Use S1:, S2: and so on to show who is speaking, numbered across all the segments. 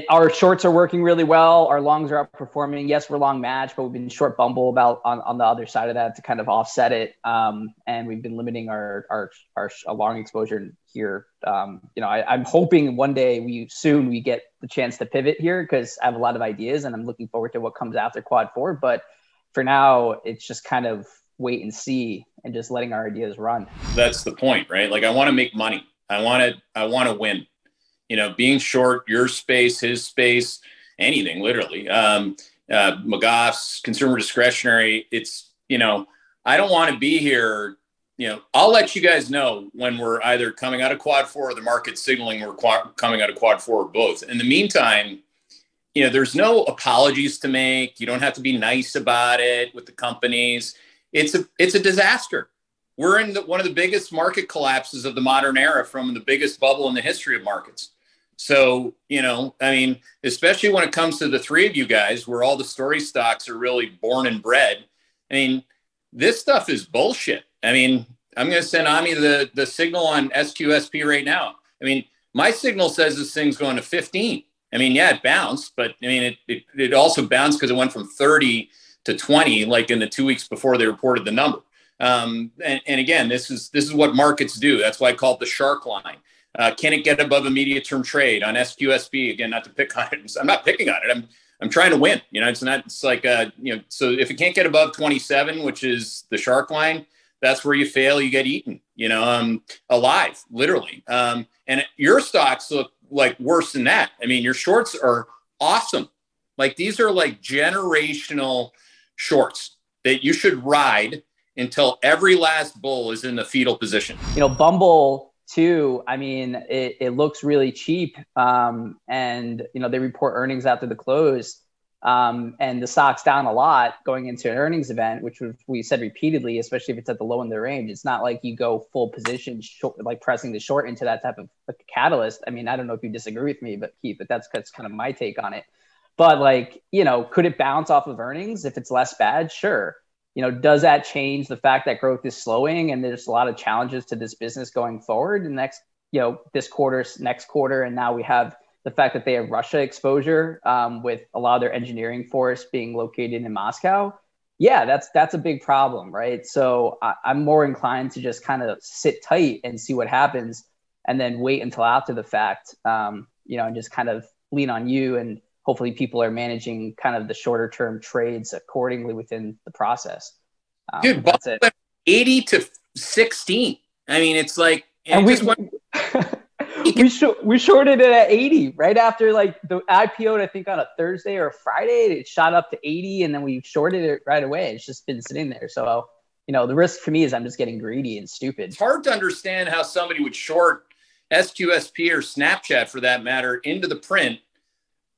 S1: Our shorts are working really well. Our longs are outperforming. Yes, we're long match, but we've been short Bumble about on the other side of that to kind of offset it. And we've been limiting our long exposure here. I'm hoping one day we get the chance to pivot here because I have a lot of ideas and I'm looking forward to what comes after quad 4. But for now, it's just kind of wait and see and just letting our ideas run.
S2: That's the point, right? Like I want to make money. I want to win. Being short, your space, his space, anything, literally. McGough's consumer discretionary. It's, I don't want to be here. I'll let you guys know when we're either coming out of quad 4 or the market signaling we're coming out of quad 4 or both. In the meantime, there's no apologies to make. You don't have to be nice about it with the companies. It's a disaster. We're in one of the biggest market collapses of the modern era from the biggest bubble in the history of markets. So, especially when it comes to the three of you guys, where all the story stocks are really born and bred. This stuff is bullshit. I'm going to send Ami the signal on SQSP right now. My signal says this thing's going to 15. Yeah, it bounced, but it also bounced because it went from 30 to 20, like in the 2 weeks before they reported the number. And again, this is what markets do. That's why I call it the shark line. Can it get above immediate term trade on SQSP? Again, not to pick on it. I'm not picking on it. I'm trying to win. It's like, so if it can't get above 27, which is the shark line, that's where you fail. You get eaten, alive, literally. And your stocks look like worse than that. Your shorts are awesome. Like these are like generational shorts that you should ride until every last bull is in the fetal position.
S1: Bumble too, it looks really cheap. And, they report earnings after the close. And the stock's down a lot going into an earnings event, which we said repeatedly, especially if it's at the low end of the range. It's not like you go full position, short, like pressing the short into that type of catalyst. I don't know if you disagree with me, but Keith, but that's kind of my take on it. But could it bounce off of earnings if it's less bad? Sure. Does that change the fact that growth is slowing and there's a lot of challenges to this business going forward in next quarter? And now we have the fact that they have Russia exposure with a lot of their engineering force being located in Moscow. Yeah, that's a big problem, right? So I'm more inclined to just kind of sit tight and see what happens and then wait until after the fact, and just kind of lean on you, and hopefully people are managing kind of the shorter term trades accordingly within the process.
S2: Dude, that's it. 80 to 16. It's like,
S1: and we shorted it at 80 right after like the IPO'd, I think on a Thursday or a Friday. It shot up to 80 and then we shorted it right away. It's just been sitting there. So, the risk for me is I'm just getting greedy and stupid.
S2: It's hard to understand how somebody would short SQSP or Snapchat for that matter into the print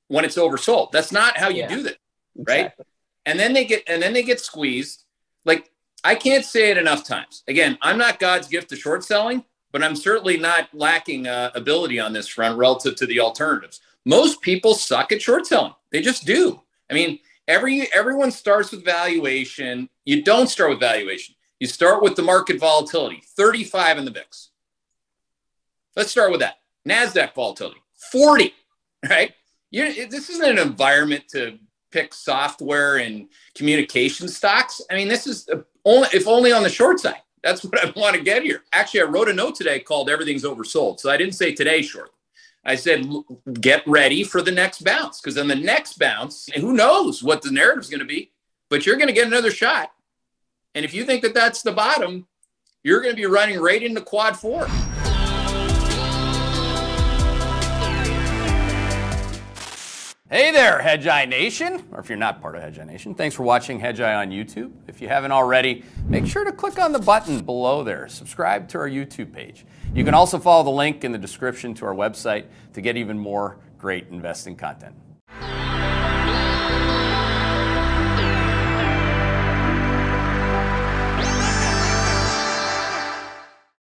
S2: when it's oversold. That's not how you do that, right? Exactly. And then they get squeezed. Like, I can't say it enough times. Again, I'm not God's gift to short selling, but I'm certainly not lacking ability on this front relative to the alternatives. Most people suck at short selling. They just do. Everyone starts with valuation. You don't start with valuation. You start with the market volatility, 35 in the VIX. Let's start with that. NASDAQ volatility, 40, right? This isn't an environment to pick software and communication stocks. This is only on the short side. That's what I want to get here. Actually, I wrote a note today called "Everything's Oversold." So I didn't say today short. I said, get ready for the next bounce, because on the next bounce, who knows what the narrative is going to be, but you're going to get another shot. And if you think that that's the bottom, you're going to be running right into quad 4.
S3: Hey there, Hedgeye Nation, or if you're not part of Hedgeye Nation, thanks for watching Hedgeye on YouTube. If you haven't already, make sure to click on the button below there. Subscribe to our YouTube page. You can also follow the link in the description to our website to get even more great investing content.